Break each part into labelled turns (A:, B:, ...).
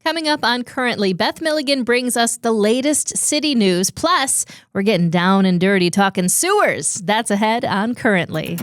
A: Coming up on Currently, Beth Milligan brings us the latest city news. Plus, we're getting down and dirty talking sewers. That's ahead on Currently.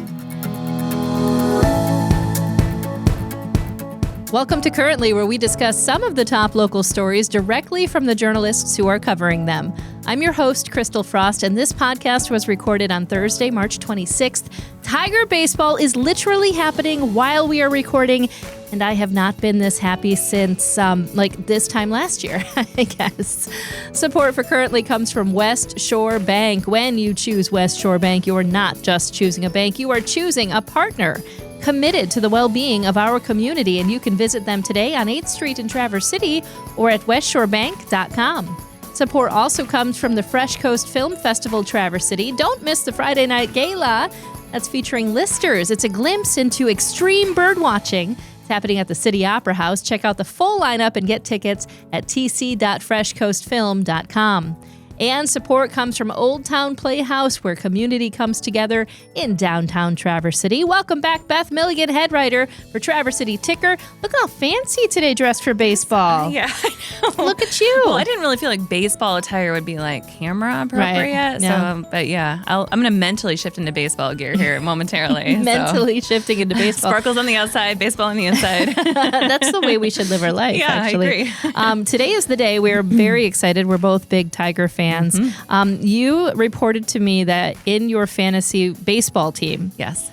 A: Welcome to Currently, where we discuss some of the top local stories directly from the journalists who are covering them. I'm your host, Crystal Frost, and this podcast was recorded on Thursday, March 26th. Tiger baseball is literally happening while we are recording, and I have not been this happy since, this time last year, I guess. Support for Currently comes from West Shore Bank. When you choose West Shore Bank, you are not just choosing a bank, you are choosing a partner committed to the well-being of our community, and you can visit them today on 8th Street in Traverse City or at westshorebank.com. Support also comes from the Fresh Coast Film Festival, Traverse City. Don't miss the Friday night gala that's featuring listers. It's a glimpse into extreme bird watching. It's happening at the City Opera House. Check out the full lineup and get tickets at tc.freshcoastfilm.com. And support comes from Old Town Playhouse, where community comes together in downtown Traverse City. Welcome back, Beth Milligan, head writer for Traverse City Ticker. Look how fancy today, dressed for baseball.
B: Yeah, I know.
A: Look at you.
B: Well, I didn't really feel like baseball attire would be like camera appropriate.
A: Right. Yeah.
B: So, but yeah, I'm going to mentally shift into baseball gear here momentarily.
A: Mentally shifting into baseball.
B: Sparkles on the outside, baseball on the inside.
A: That's the way we should live our life, actually.
B: I agree.
A: Today is the day. We're very excited. We're both big Tiger fans. Mm-hmm. You reported to me that in your fantasy baseball team,
B: yes,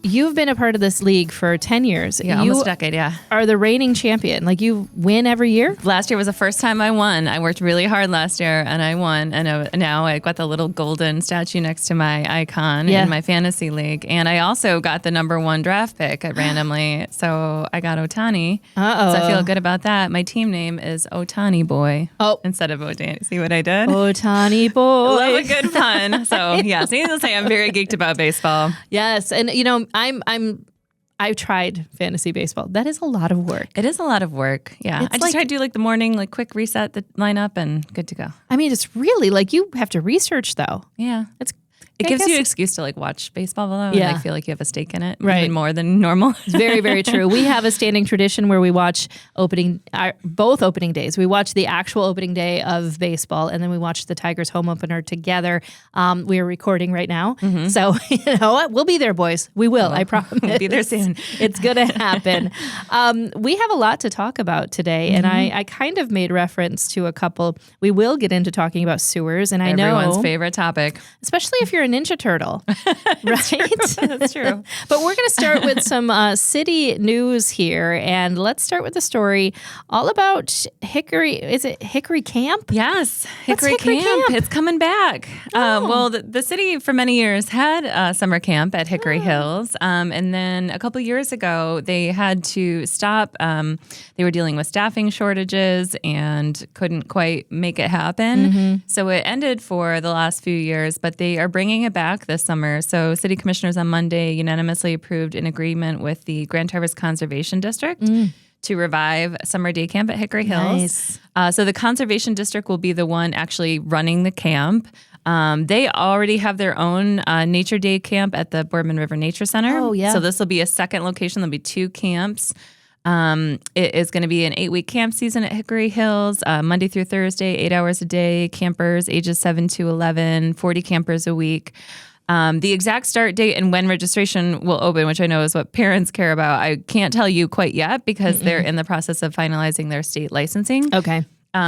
A: you've been a part of this league for 10 years.
B: Yeah, almost a decade, yeah.
A: Are the reigning champion. Like, you win every year?
B: Last year was the first time I won. I worked really hard last year, and I won. And now I got the little golden statue next to my icon in my fantasy league. And I also got the number 1 draft pick randomly. So I got Ohtani.
A: Uh-oh.
B: So I feel good about that. My team name is Ohtani Boy.
A: Oh.
B: Instead of Ohtani. See what I did?
A: Ohtani Boy.
B: Love a good pun. So, yeah, so needless to say, I'm very geeked about baseball.
A: Yes. And, I've tried fantasy baseball. That is a lot of work.
B: It is a lot of work. Yeah. I just try to do the morning, quick reset the lineup and good to go.
A: I mean, it's really you have to research though.
B: Yeah. It gives you an excuse to watch baseball below and feel like you have a stake in it,
A: right?
B: Even more than normal.
A: It's very, very true. We have a standing tradition where we watch both opening days. We watch the actual opening day of baseball, and then we watch the Tigers home opener together. We are recording right now, so we'll be there, boys. We will. I promise.
B: We'll be there soon.
A: It's gonna happen. We have a lot to talk about today, and I kind of made reference to a couple. We will get into talking about sewers, and I know
B: everyone's favorite topic,
A: especially if you're a Ninja Turtle, right?
B: That's true.
A: But we're going to start with some city news here, and let's start with the story all about Hickory. Is it Hickory Camp?
B: Yes, Hickory Camp. It's coming back.
A: Oh.
B: Well, the city for many years had a summer camp at Hickory Hills, and then a couple years ago they had to stop. They were dealing with staffing shortages and couldn't quite make it happen. So it ended for the last few years, but they are bringing it back this summer. So city commissioners on Monday unanimously approved an agreement with the Grand Traverse Conservation District to revive summer day camp at Hickory Hills.
A: Nice.
B: So the Conservation District will be the one actually running the camp. They already have their own nature day camp at the Boardman River Nature Center.
A: Oh, yeah.
B: So this will be a second location. There'll be 2 camps. It is going to be an 8-week camp season at Hickory Hills, Monday through Thursday, 8 hours a day, campers ages 7 to 11, 40 campers a week. The exact start date and when registration will open, which I know is what parents care about, I can't tell you quite yet because they're in the process of finalizing their state licensing.
A: Okay.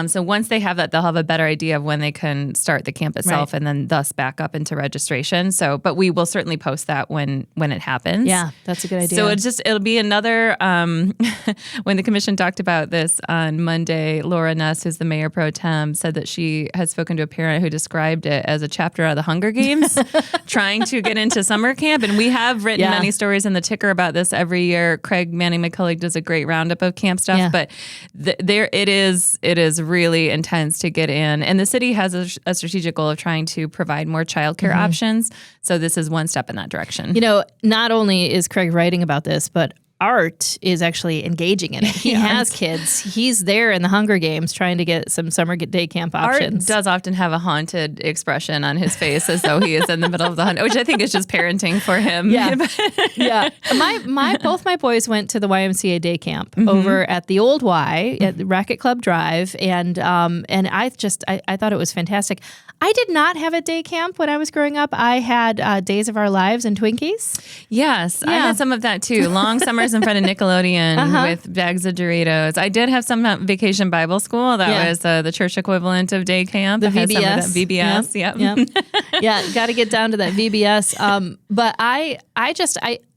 B: So once they have that, they'll have a better idea of when they can start the camp itself and then thus back up into registration. So, but we will certainly post that when it happens.
A: Yeah, that's a good idea.
B: So it'll be another, when the commission talked about this on Monday, Laura Ness, who's the mayor pro tem, said that she had spoken to a parent who described it as a chapter out of the Hunger Games, trying to get into summer camp. And we have written many stories in the Ticker about this every year. Craig Manning-McCullough does a great roundup of camp stuff, but it is really intense to get in. And the city has a strategic goal of trying to provide more childcare options. So this is one step in that direction.
A: Not only is Craig writing about this, but Art is actually engaging in it. He has kids. He's there in the Hunger Games trying to get some summer day camp options.
B: Art does often have a haunted expression on his face as though he is in the middle of the hunt, which I think is just parenting for him.
A: Yeah. Yeah. Both my boys went to the YMCA day camp over at the Old Y at the Racket Club Drive. And I thought it was fantastic. I did not have a day camp when I was growing up. I had Days of Our Lives and Twinkies.
B: Yes, I had some of that too. Long summers in front of Nickelodeon with bags of Doritos. I did have some Vacation Bible School. That was the church equivalent of day camp.
A: The VBS.
B: Some of that VBS. Yep.
A: Yeah, got to get down to that VBS. But I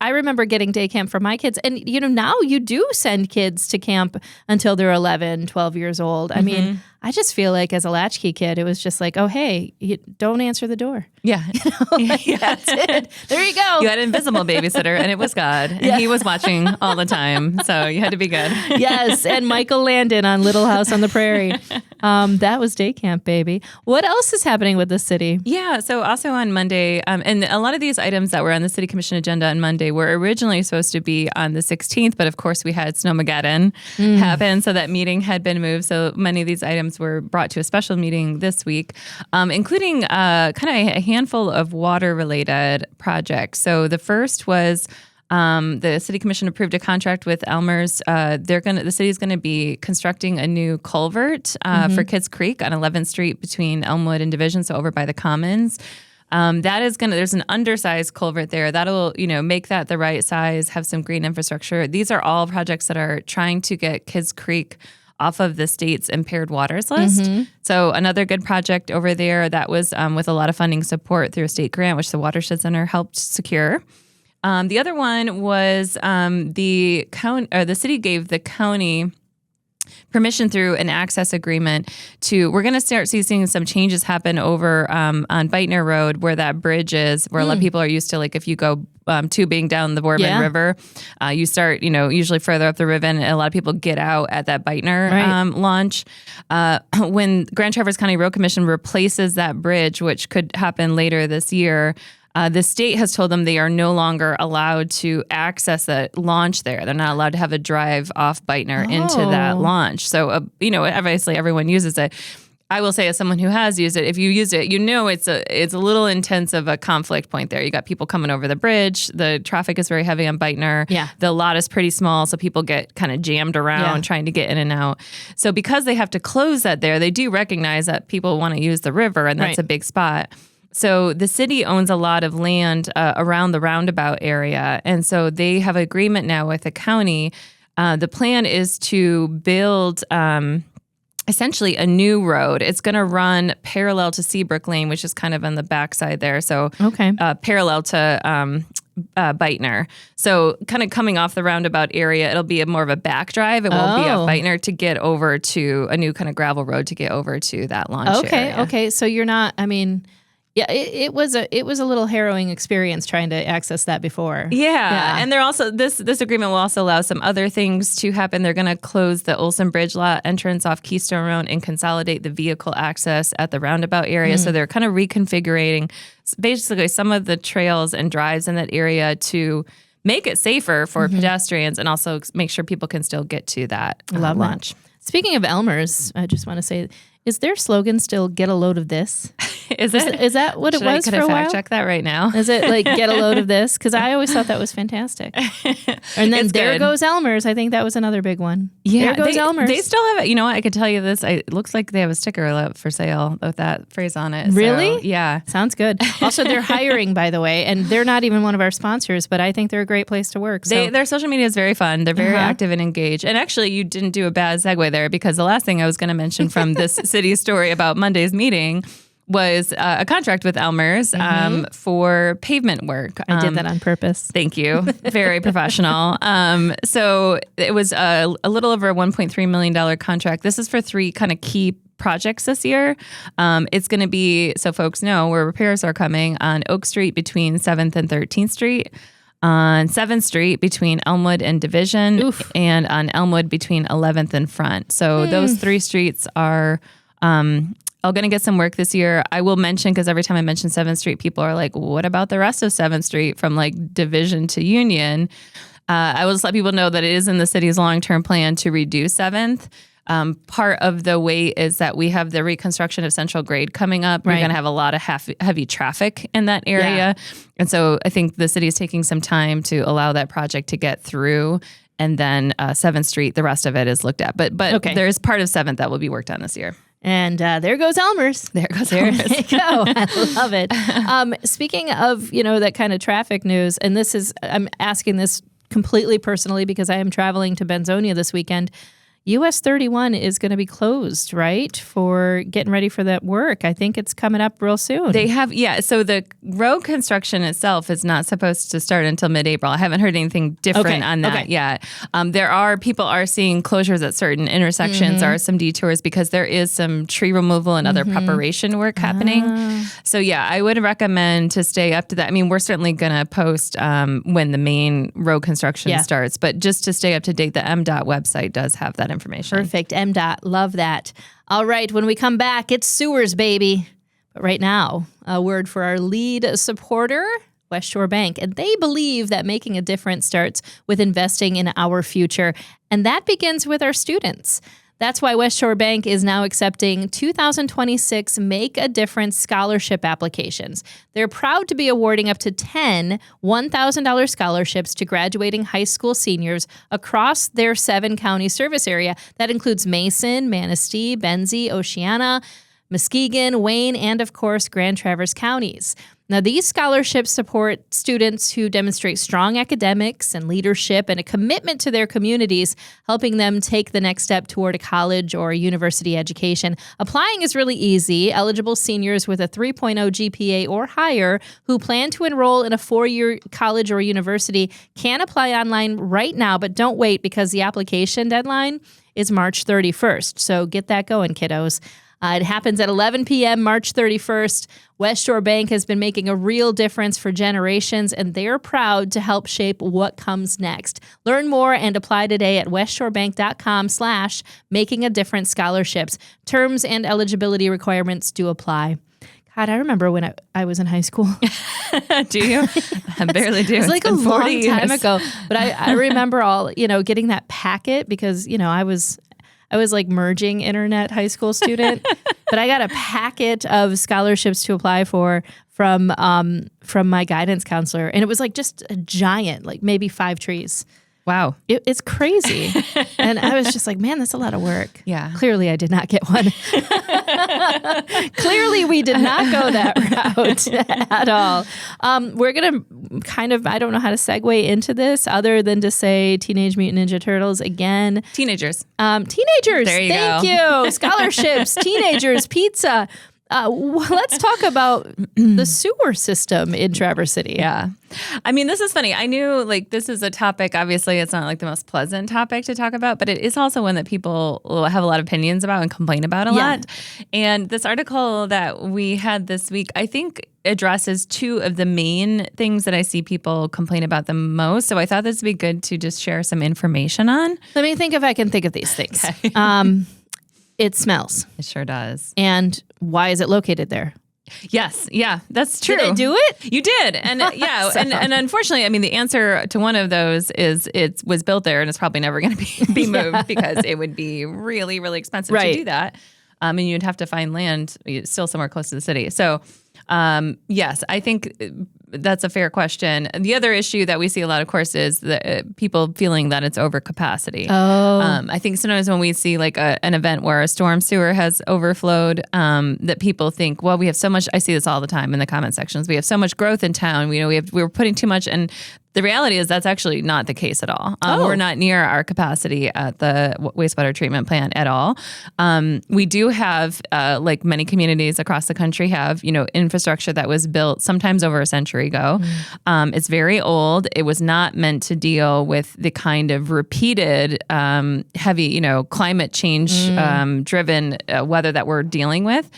A: remember getting day camp for my kids. And, now you do send kids to camp until they're 11, 12 years old. I mean, I just feel like as a latchkey kid, it was just like, oh, hey, don't answer the door.
B: Yeah.
A: That's it. There you go.
B: You had an invisible babysitter, and it was God. And he was watching all the time. So you had to be good.
A: Yes. And Michael Landon on Little House on the Prairie. That was day camp, baby. What else is happening with the city?
B: Yeah. So also on Monday, and a lot of these items that were on the City Commission agenda on Monday were originally supposed to be on the 16th. But of course, we had Snowmageddon happen. So that meeting had been moved. So many of these items were brought to a special meeting this week, including kind of a handful of water-related projects. So the first was the City Commission approved a contract with Elmer's. The city's going to be constructing a new culvert for Kids Creek on 11th Street between Elmwood and Division, so over by the Commons. There's an undersized culvert there that'll, make that the right size, have some green infrastructure. These are all projects that are trying to get Kids Creek off of the state's impaired waters list. So another good project over there that was with a lot of funding support through a state grant, which the Watershed Center helped secure. The other one was the city gave the county permission through an access agreement we're going to start seeing some changes happen over on Beitner Road where that bridge is, where a lot of people are used to, like if you go tubing down the Boardman River, you start, usually further up the river, and a lot of people get out at that Beitner launch. When Grand Traverse County Road Commission replaces that bridge, which could happen later this year, the state has told them they are no longer allowed to access the launch there. They're not allowed to have a drive off Beitner into that launch. So, obviously everyone uses it. I will say, as someone who has used it, if you use it, it's a little intense of a conflict point there. You got people coming over the bridge. The traffic is very heavy on Beitner. Yeah. The lot is pretty small, so people get kind of jammed around trying to get in and out. So because they have to close that there, they do recognize that people want to use the river, and that's a big spot. So the city owns a lot of land around the Roundabout area, and so they have an agreement now with the county. The plan is to build essentially a new road. It's going to run parallel to Seabrook Lane, which is kind of on the backside there. So parallel to Beitner. So kind of coming off the Roundabout area, it'll be more of a back drive. It won't be off Beitner to get over to a new kind of gravel road to get over to that launch area.
A: Okay. So you're not, yeah, it was a little harrowing experience trying to access that before.
B: Yeah. And they're also this agreement will also allow some other things to happen. They're going to close the Olson Bridge lot entrance off Keystone Road and consolidate the vehicle access at the Roundabout area. So they're kind of reconfiguring basically some of the trails and drives in that area to make it safer for pedestrians and also make sure people can still get to that launch.
A: Speaking of Elmer's, I just want to say, is their slogan still "Get a load of this"?
B: Is that
A: what it was for a while?
B: Could I fact check that right now?
A: Is it like "Get a load of this"? Because I always thought that was fantastic. And then There Goes Elmer's. I think that was another big one.
B: Yeah,
A: There Goes Elmer's.
B: They still have it. You know what? I could tell you this. It looks like they have a sticker up for sale with that phrase on it.
A: Really?
B: So, yeah.
A: Sounds good. Also, they're hiring, by the way, and they're not even one of our sponsors, but I think they're a great place to work. So.
B: Their social media is very fun. They're very active and engaged. And actually, you didn't do a bad segue there, because the last thing I was going to mention from this city story about Monday's meeting was a contract with Elmer's for pavement work.
A: I did that on purpose.
B: Thank you. Very professional. So it was a little over a $1.3 million contract. This is for 3 kind of key projects this year. It's going to be, so folks know, where repairs are coming on Oak Street between 7th and 13th Street, on 7th Street between Elmwood and Division, and on Elmwood between 11th and Front. So those 3 streets are all going to get some work this year. I will mention, because every time I mention 7th Street, people are like, what about the rest of 7th Street from like Division to Union? I will just let people know that it is in the city's long-term plan to reduce 7th. Part of the wait is that we have the reconstruction of Central Grade coming up. We're going to have a lot of heavy traffic in that area. Yeah. And so I think the city is taking some time to allow that project to get through. And then 7th Street, the rest of it is looked at. But there's part of 7th that will be worked on this year.
A: And there goes Elmer's.
B: There goes Elmer's.
A: There you go. I love it. Speaking of, that kind of traffic news, and I'm asking this completely personally because I am traveling to Benzonia this weekend. US 31 is going to be closed, right? For getting ready for that work. I think it's coming up real soon.
B: They have, so the road construction itself is not supposed to start until mid-April. I haven't heard anything different on that yet. People are seeing closures at certain intersections. There are some detours because there is some tree removal and other preparation work happening. So I would recommend to stay up to that. I mean, we're certainly going to post when the main road construction starts, but just to stay up to date, the MDOT website does have that information.
A: Perfect. MDOT. Love that. All right. When we come back, it's sewers, baby. But right now, a word for our lead supporter, West Shore Bank. And they believe that making a difference starts with investing in our future. And that begins with our students. That's why West Shore Bank is now accepting 2026 Make a Difference scholarship applications. They're proud to be awarding up to 10 $1,000 scholarships to graduating high school seniors across their 7-county service area. That includes Mason, Manistee, Benzie, Oceana, Muskegon, Wayne, and of course, Grand Traverse counties. Now, these scholarships support students who demonstrate strong academics and leadership and a commitment to their communities, helping them take the next step toward a college or a university education. Applying is really easy. Eligible seniors with a 3.0 GPA or higher who plan to enroll in a 4-year college or university can apply online right now, but don't wait because the application deadline is March 31st. So get that going, kiddos. It happens at 11 p.m. March 31st. West Shore Bank has been making a real difference for generations, and they're proud to help shape what comes next. Learn more and apply today at westshorebank.com/making-a-difference scholarships. Terms and eligibility requirements do apply. God, I remember when I was in high school.
B: Do you? I barely do.
A: It's like a long
B: years.
A: time ago. But I remember all, getting that packet because, I was like merging internet high school student, but I got a packet of scholarships to apply for from my guidance counselor. And it was like just a giant, like maybe 5 trees.
B: Wow.
A: It's crazy. And I was just like, man, that's a lot of work.
B: Yeah.
A: Clearly I did not get one. Clearly we did not go that route at all. We're going to kind of, I don't know how to segue into this other than to say Teenage Mutant Ninja Turtles again.
B: Teenagers.
A: Teenagers.
B: There you
A: Thank you. Scholarships, teenagers, pizza. Let's talk about the sewer system in Traverse City.
B: Yeah. I mean, this is funny. I knew this is a topic, obviously it's not the most pleasant topic to talk about, but it is also one that people have a lot of opinions about and complain about a lot. And this article that we had this week, I think addresses 2 of the main things that I see people complain about the most. So I thought this would be good to just share some information on.
A: Let me think if I can think of these things. Okay. It smells.
B: It sure does.
A: And why is it located there?
B: Yes. Yeah, that's true.
A: Did I do it?
B: You did. And and unfortunately, I mean, the answer to one of those is it was built there and it's probably never going to be moved because it would be really, really expensive to do that. And you'd have to find land still somewhere close to the city. So yes, I think that's a fair question. The other issue that we see a lot, of course, is the people feeling that it's overcapacity. I think sometimes when we see an event where a storm sewer has overflowed, that people think, well, we have so much. I see this all the time in the comment sections. We have so much growth in town. We're putting too much, and the reality is that's actually not the case at all. We're not near our capacity at the wastewater treatment plant at all. We do have, like many communities across the country have, infrastructure that was built sometimes over a century ago. It's very old. It was not meant to deal with the kind of repeated heavy, climate change driven weather that we're dealing with.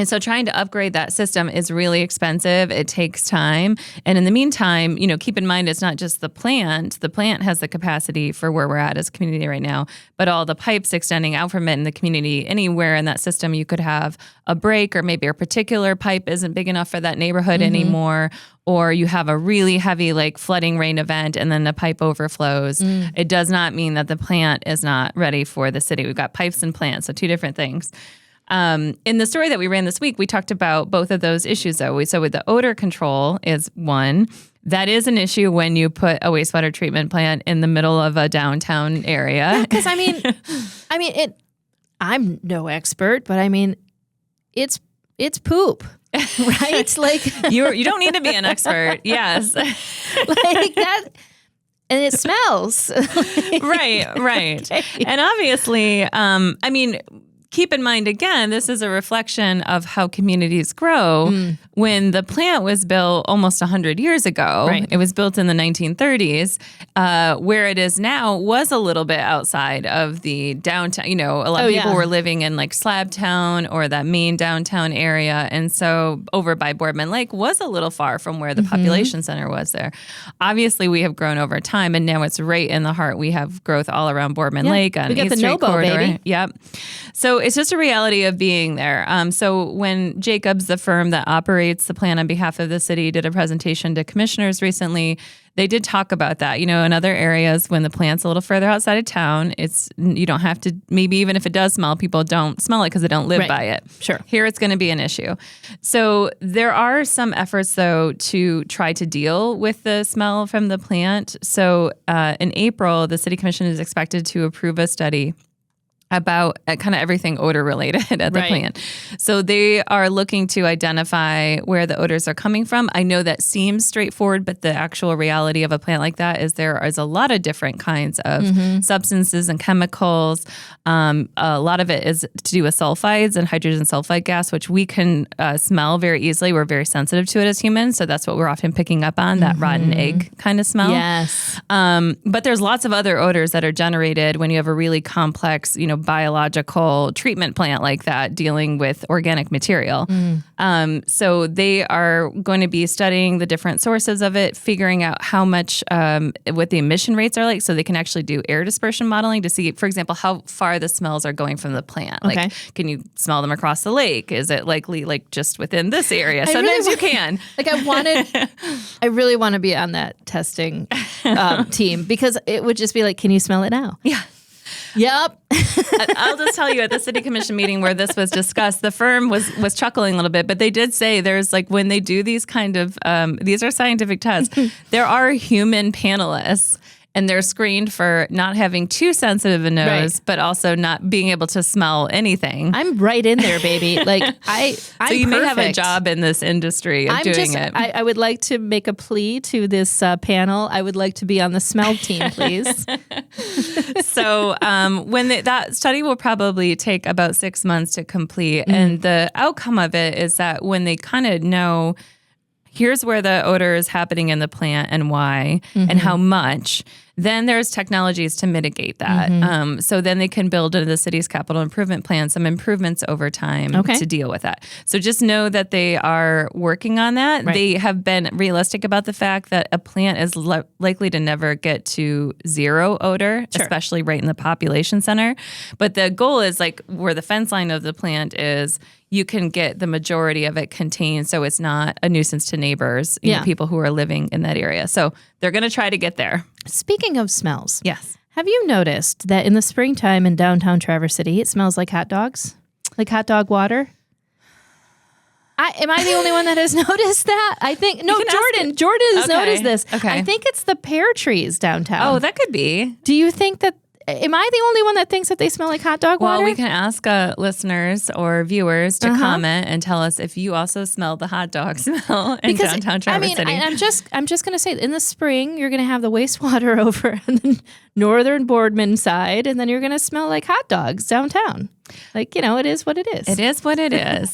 B: And so trying to upgrade that system is really expensive. It takes time. And in the meantime, keep in mind, it's not just the plant. The plant has the capacity for where we're at as a community right now, but all the pipes extending out from it in the community, anywhere in that system, you could have a break, or maybe a particular pipe isn't big enough for that neighborhood anymore. Or you have a really heavy flooding rain event and then the pipe overflows. It does not mean that the plant is not ready for the city. We've got pipes and plants, so two different things. In the story that we ran this week, we talked about both of those issues, though. So with the odor control is one. That is an issue when you put a wastewater treatment plant in the middle of a downtown area.
A: Because I'm no expert, but it's poop, right?
B: You don't need to be an expert. Yes,
A: that. And it smells.
B: Right. Okay. And obviously, keep in mind, again, this is a reflection of how communities grow. When the plant was built almost 100 years ago, it was built in the 1930s, where it is now was a little bit outside of the downtown. A lot of people were living in Slabtown or that main downtown area. And so over by Boardman Lake was a little far from where the population center was there. Obviously, we have grown over time, and now it's right in the heart. We have growth all around Boardman Lake on 8th Street corridor. Baby. Yep. So it's just a reality of being there. So when Jacobs, the firm that operates the plant on behalf of the city, did a presentation to commissioners recently, they did talk about that. In other areas, when the plant's a little further outside of town, you don't have to, maybe even if it does smell, people don't smell it because they don't live by it.
A: Sure.
B: Here it's going to be an issue. So there are some efforts, though, to try to deal with the smell from the plant. So in April, the City Commission is expected to approve a study about kind of everything odor related at the plant. So they are looking to identify where the odors are coming from. I know that seems straightforward, but the actual reality of a plant like that is there is a lot of different kinds of substances and chemicals. A lot of it is to do with sulfides and hydrogen sulfide gas, which we can smell very easily. We're very sensitive to it as humans. So that's what we're often picking up on, that rotten egg kind of smell.
A: Yes.
B: But there's lots of other odors that are generated when you have a really complex, biological treatment plant like that dealing with organic material. So they are going to be studying the different sources of it, figuring out how much, what the emission rates are like, so they can actually do air dispersion modeling to see, for example, how far the smells are going from the plant.
A: Okay.
B: Can you smell them across the lake? Is it likely just within this area? Sometimes you can.
A: I really want to be on that testing team, because it would just be can you smell it now?
B: Yeah.
A: Yep.
B: I'll just tell you, at the City Commission meeting where this was discussed, the firm was chuckling a little bit, but they did say there's when they do these kind of, these are scientific tests, there are human panelists. And they're screened for not having too sensitive a nose, but also not being able to smell anything.
A: I'm right in there, baby. So
B: you may have a job in this industry of doing it.
A: I would like to make a plea to this panel. I would like to be on the smell team, please.
B: So when that study will probably take about 6 months to complete. And the outcome of it is that when they kind of know, here's where the odor is happening in the plant and why and how much, then there's technologies to mitigate that. So then they can build into the city's capital improvement plan some improvements over time to deal with that. So just know that they are working on that. Right. They have been realistic about the fact that a plant is likely to never get to zero odor, especially right in the population center. But the goal is where the fence line of the plant is, you can get the majority of it contained so it's not a nuisance to neighbors, people who are living in that area. So they're going to try to get there.
A: Speaking of smells.
B: Yes.
A: Have you noticed that in the springtime in downtown Traverse City, it smells like hot dogs? Like hot dog water? Am I the only one that has noticed that? I think, no, Jordan has noticed this.
B: Okay.
A: I think it's the pear trees downtown.
B: Oh, that could be.
A: Do you think that, am I the only one that thinks that they smell like hot dog water?
B: Well, we can ask listeners or viewers to comment and tell us if you also smell the hot dog smell in downtown Traverse City.
A: I'm just going to say, in the spring, you're going to have the wastewater over on the northern Boardman side, and then you're going to smell like hot dogs downtown. It is what it is.
B: It is what it is.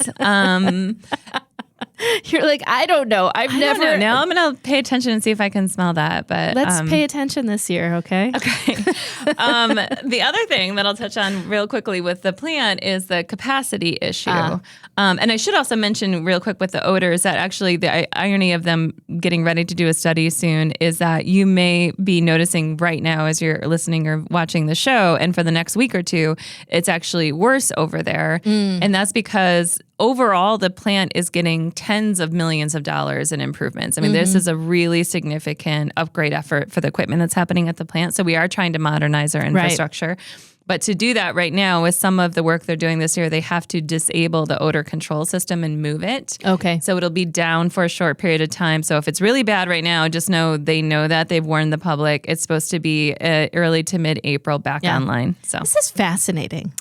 A: You're like, I don't know. I
B: don't know. Now I'm going to pay attention and see if I can smell that. But
A: let's pay attention this year, okay?
B: Okay. The other thing that I'll touch on real quickly with the plant is the capacity issue. And I should also mention real quick with the odors that actually the irony of them getting ready to do a study soon is that you may be noticing right now as you're listening or watching the show, and for the next week or two, it's actually worse over there. And that's because overall, the plant is getting tens of millions of dollars in improvements. I mean, this is a really significant upgrade effort for the equipment that's happening at the plant. So we are trying to modernize our infrastructure. Right. But to do that right now, with some of the work they're doing this year, they have to disable the odor control system and move it.
A: Okay.
B: So it'll be down for a short period of time. So if it's really bad right now, just know they know that. They've warned the public. It's supposed to be early to mid-April back online. So
A: this is fascinating.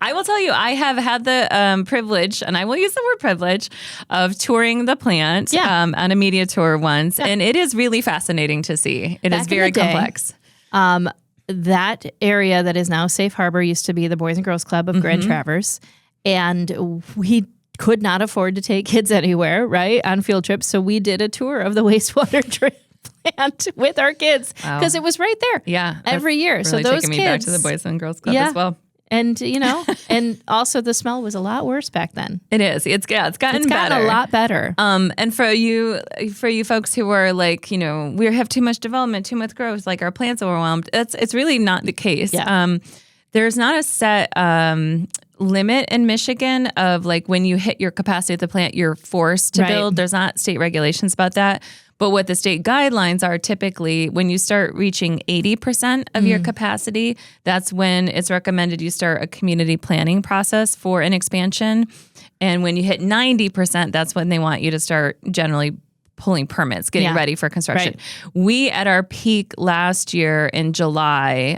B: I will tell you, I have had the privilege, and I will use the word privilege, of touring the plant on a media tour once. Yeah. And it is really fascinating to see. It is very complex.
A: That area that is now Safe Harbor used to be the Boys and Girls Club of Grand Traverse. And we could not afford to take kids anywhere, right, on field trips. So we did a tour of the wastewater treatment plant with our kids because it was right there.
B: Yeah.
A: Every year.
B: Really
A: so those
B: taking
A: kids.
B: Me back to the Boys and Girls Club as well.
A: And, and also the smell was a lot worse back then.
B: It is. It's gotten better.
A: A lot better.
B: And for you folks who are like, we have too much development, too much growth, like our plant's overwhelmed. It's really not the case. Yeah. There's not a set limit in Michigan of like when you hit your capacity at the plant, you're forced to build. There's not state regulations about that. But what the state guidelines are typically when you start reaching 80% of your capacity, that's when it's recommended you start a community planning process for an expansion. And when you hit 90%, that's when they want you to start generally pulling permits, getting ready for construction. Right. We, at our peak last year in July,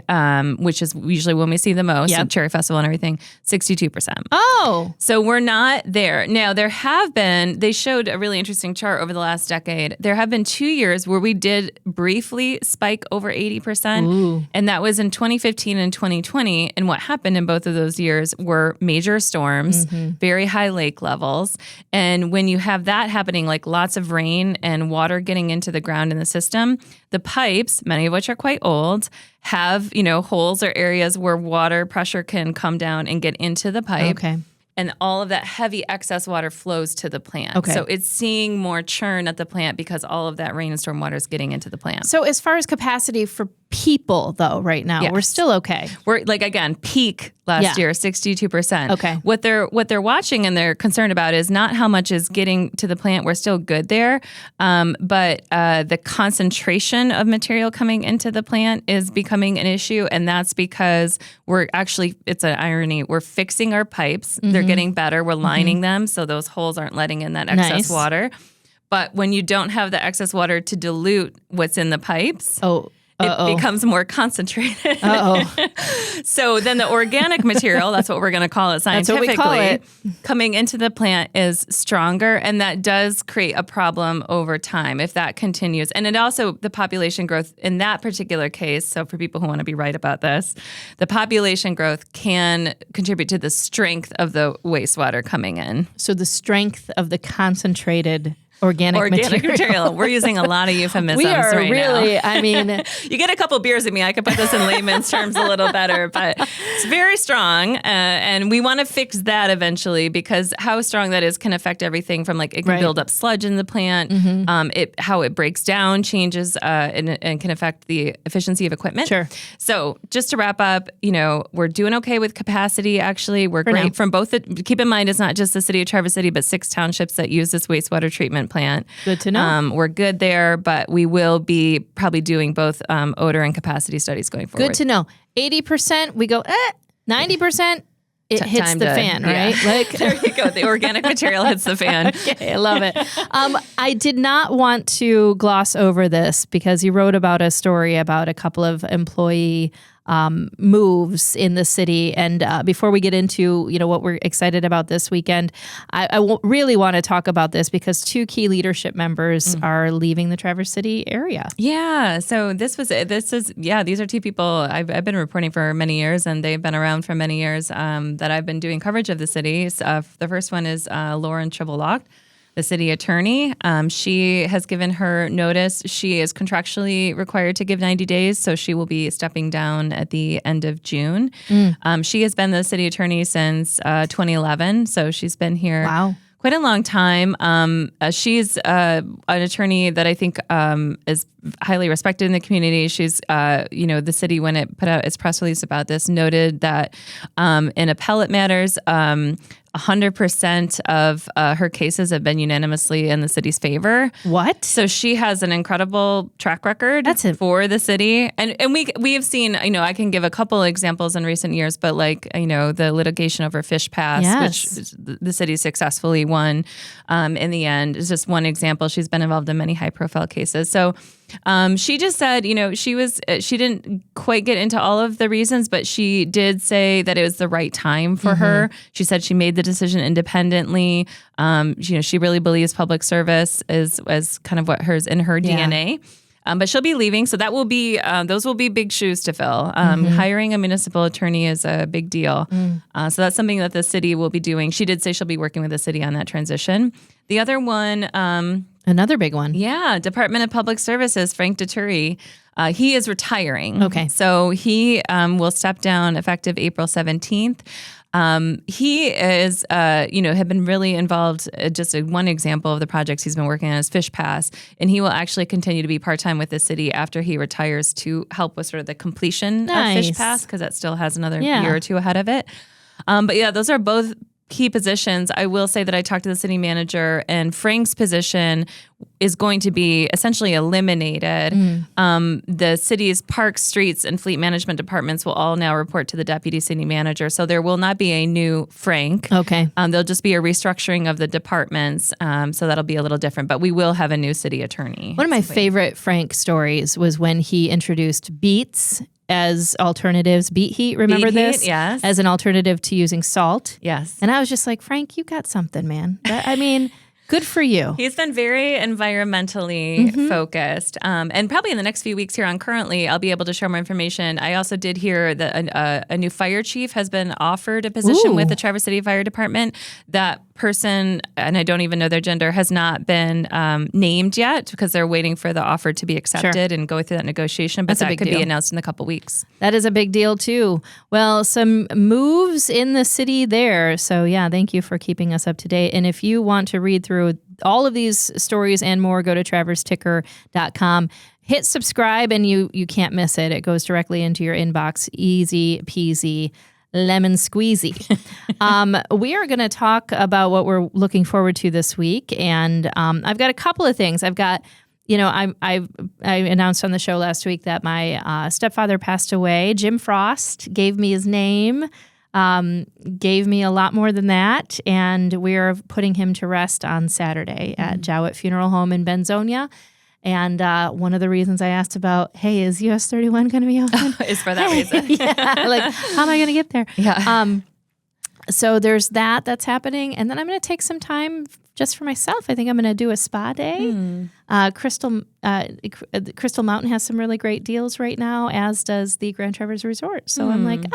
B: which is usually when we see the most, at Cherry Festival and everything, 62%.
A: Oh.
B: So we're not there. Now, they showed a really interesting chart over the last decade. There have been 2 years where we did briefly spike over 80%. Ooh. And that was in 2015 and 2020. And what happened in both of those years were major storms, very high lake levels. And when you have that happening, like lots of rain and water getting into the ground in the system, the pipes, many of which are quite old, have, holes or areas where water pressure can come down and get into the pipe.
A: Okay.
B: And all of that heavy excess water flows to the plant.
A: Okay.
B: So it's seeing more churn at the plant because all of that rain and storm water is getting into the plant.
A: So as far as capacity for people, though, right now, we're still okay.
B: We're again, peak last year, 62%.
A: Okay.
B: What they're watching and they're concerned about is not how much is getting to the plant. We're still good there. But the concentration of material coming into the plant is becoming an issue. And that's because it's an irony. We're fixing our pipes. They're getting better. We're lining them so those holes aren't letting in that excess water. But when you don't have the excess water to dilute what's in the pipes, it becomes more concentrated. So then the organic material, that's what we're going to call it scientifically, coming into the plant is stronger, and that does create a problem over time if that continues. And it also, the population growth in that particular case, so for people who want to be right about this, the population growth can contribute to the strength of the wastewater coming in.
A: So the strength of the concentrated organic material.
B: We're using a lot of euphemisms
A: we are
B: right
A: really,
B: now.
A: I mean...
B: You get a couple beers at me, I could put this in layman's terms a little better, but it's very strong, and we want to fix that eventually because how strong that is can affect everything from it can build up sludge in the plant, how it breaks down changes and can affect the efficiency of equipment.
A: Sure.
B: So just to wrap up, we're doing okay with capacity, actually. We're great from both. Keep in mind, it's not just the city of Traverse City, but 6 townships that use this wastewater treatment plant.
A: Good to know.
B: We're good there, but we will be probably doing both odor and capacity studies going forward.
A: Good to know. 80%, we go, 90%, it hits the fan, right?
B: There you go. The organic material hits the fan.
A: Okay, I love it. I did not want to gloss over this because you wrote about a story about a couple of employee moves in the city. And before we get into, what we're excited about this weekend, I really want to talk about this because 2 key leadership members are leaving the Traverse City area. Yeah.
B: So these are 2 people I've been reporting for many years, and they've been around for many years that I've been doing coverage of the city. The first one is Lauren Tribble-Lock. the city attorney. She has given her notice. She is contractually required to give 90 days, so she will be stepping down at the end of June. She has been the city attorney since 2011, so she's been here quite a long time. She's an attorney that I think is highly respected in the community. She's, the city, when it put out its press release about this, noted that in appellate matters, 100% of her cases have been unanimously in the city's favor.
A: What?
B: So she has an incredible track record for the city. And we have seen, I can give a couple examples in recent years, but the litigation over Fish Pass, which the city successfully won in the end, is just one example. She's been involved in many high profile cases. So she just said, she didn't quite get into all of the reasons, but she did say that it was the right time for her. She said she made the decision independently. She really believes public service is kind of what hers in her DNA. But she'll be leaving, so that will be those will be big shoes to fill. Hiring a municipal attorney is a big deal. So that's something that the city will be doing. She did say she'll be working with the city on that transition. The other one,
A: another big one.
B: Yeah, Department of Public Services, Frank Deturi. He is retiring.
A: Okay.
B: So he will step down effective April 17th. He is, had been really involved. Just one example of the projects he's been working on is Fish Pass, and he will actually continue to be part-time with the city after he retires to help with sort of the completion of Fish Pass, because that still has another year or two ahead of it. But yeah, those are both key positions. I will say that I talked to the city manager, and Frank's position is going to be essentially eliminated. The city's parks, streets, and fleet management departments will all now report to the deputy city manager. So there will not be a new Frank.
A: Okay.
B: There'll just be a restructuring of the departments. So that'll be a little different, but we will have a new city attorney.
A: One of my favorite Frank stories was when he introduced beets as alternatives. Beet heat, remember this?
B: Heat, yes.
A: As an alternative to using salt.
B: Yes.
A: And I was just like, Frank, you got something, man. Good for you.
B: He's been very environmentally focused. And probably in the next few weeks here on Currently, I'll be able to share more information. I also did hear that a new fire chief has been offered a position with the Traverse City Fire Department. That person, and I don't even know their gender, has not been named yet because they're waiting for the offer to be accepted and go through that negotiation. But that could be announced in a couple weeks.
A: That is a big deal too. Well, some moves in the city there. So yeah, thank you for keeping us up to date. And if you want to read through all of ththese stories and more, go to traverseticker.com. Hit subscribe and you can't miss it. It goes directly into your inbox. Easy peasy. Lemon squeezy. We are going to talk about what we're looking forward to this week. And I've got a couple of things. I've got, I announced on the show last week that my stepfather passed away. Jim Frost gave me his name, gave me a lot more than that. And we're putting him to rest on Saturday at Jowett Funeral Home in Benzonia. And one of the reasons I asked about, hey, is US 31 going to be open?
B: Is for that reason.
A: How am I going to get there?
B: Yeah.
A: So there's that's happening. And then I'm going to take some time just for myself. I think I'm going to do a spa day. Crystal Mountain has some really great deals right now, as does the Grand Traverse Resort. So I'm like,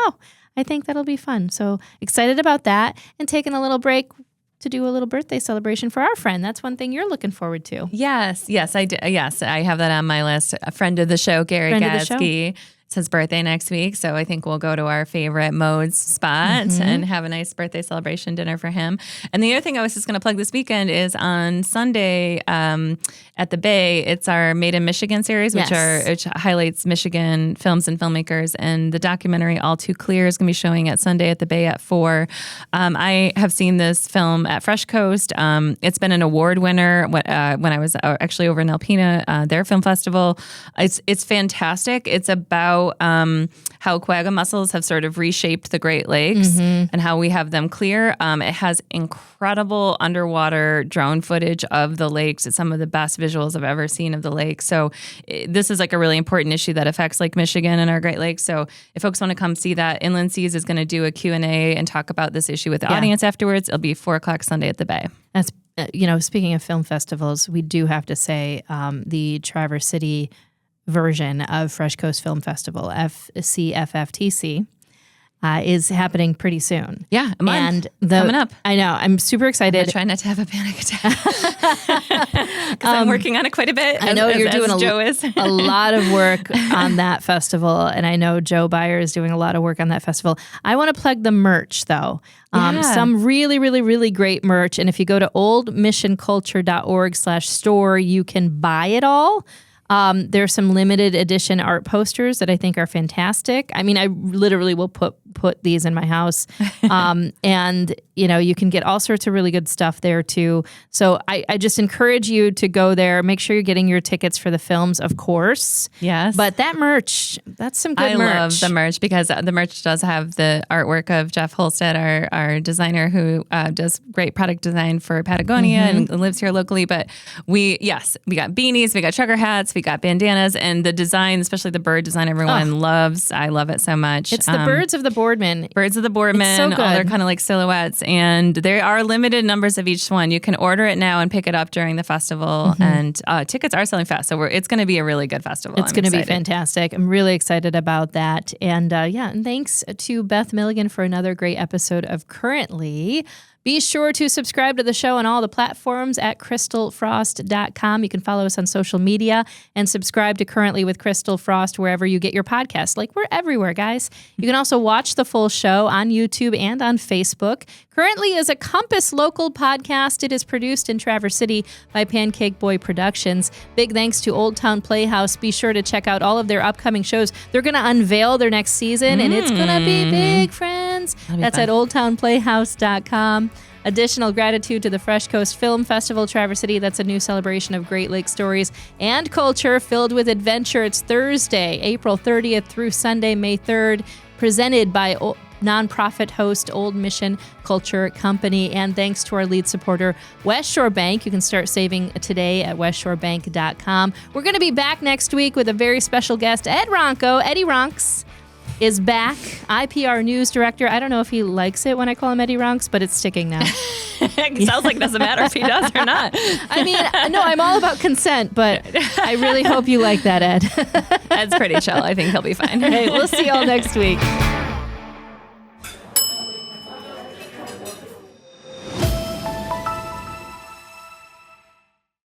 A: I think that'll be fun. So excited about that, and taking a little break to do a little birthday celebration for our friend. That's one thing you're looking forward to.
B: Yes, I do. Yes, I have that on my list. A friend of the show, Gary Gadsky. It's his birthday next week, so I think we'll go to our favorite Mode's spot and have a nice birthday celebration dinner for him. And the other thing I was just going to plug this weekend is on Sunday at the Bay. It's our Made in Michigan series, which highlights Michigan films and filmmakers. And the documentary All Too Clear is going to be showing at Sunday at the Bay at 4. I have seen this film at Fresh Coast. It's been an award winner when I was actually over in Alpena, their film festival. It's fantastic. It's about how quagga mussels have sort of reshaped the Great Lakes and how we have them clear. It has incredible underwater drone footage of the lakes. It's some of the best visuals I've ever seen of the lake. So this is like a really important issue that affects Lake Michigan and our Great Lakes. So if folks want to come see that, Inland Seas is going to do a Q&A and talk about this issue with the audience afterwards. It'll be 4:00 Sunday at the Bay.
A: That's, speaking of film festivals, we do have to say the Traverse City version of Fresh Coast Film Festival, FCFFTC, is happening pretty soon.
B: Yeah, a month
A: and
B: coming up.
A: I know. I'm super excited.
B: Try not to have a panic attack because I'm working on it quite a bit.
A: I know you're doing
B: a
A: lot of work on that festival, and I know Joe Byer is doing a lot of work on that festival. I want to plug the merch, though. Some really, really, really great merch. And if you go to oldmissionculture.org/store, you can buy it all. There's some limited edition art posters that I think are fantastic. I mean, I literally will put these in my house. And, you can get all sorts of really good stuff there too. So I just encourage you to go there. Make sure you're getting your tickets for the films, of course.
B: Yes.
A: But that merch, that's some good merch.
B: I love the merch because the merch does have the artwork of Jeff Holstead, our designer who does great product design for Patagonia and lives here locally. But we got beanies, we got trucker hats, we got bandanas, and the design, especially the bird design, everyone loves. I love it so much.
A: It's the birds of the Boardman.
B: Birds of the Boardman.
A: It's so good.
B: All their kind of like silhouettes. And there are limited numbers of each one. You can order it now and pick it up during the festival. And tickets are selling fast. So it's going to be a really good festival.
A: It's going to be fantastic. I'm really excited about that. And and thanks to Beth Milligan for another great episode of Currently. Be sure to subscribe to the show on all the platforms at crystalfrost.com. You can follow us on social media and subscribe to Currently with Christal Frost wherever you get your podcasts. Like, we're everywhere, guys. You can also watch the full show on YouTube and on Facebook. Currently is a Compass local podcast. It is produced in Traverse City by Pancake Boy Productions. Big thanks to Old Town Playhouse. Be sure to check out all of their upcoming shows. They're going to unveil their next season, and it's going to be big, friends. That's fun. At oldtownplayhouse.com. Additional gratitude to the Fresh Coast Film Festival, Traverse City. That's a new celebration of Great Lakes stories and culture filled with adventure. It's Thursday, April 30th through Sunday, May 3rd, presented by nonprofit host Old Mission Culture Company. And thanks to our lead supporter, West Shore Bank. You can start saving today at westshorebank.com. We're going to be back next week with a very special guest, Ed Ronco. Eddie Ronks is back, IPR news director. I don't know if he likes it when I call him Eddie Ronks, but it's sticking now.
B: It sounds like it doesn't matter if he does or not.
A: I mean, no, I'm all about consent, but I really hope you like that, Ed.
B: Ed's pretty chill. I think he'll be fine.
A: All right, we'll see y'all next week.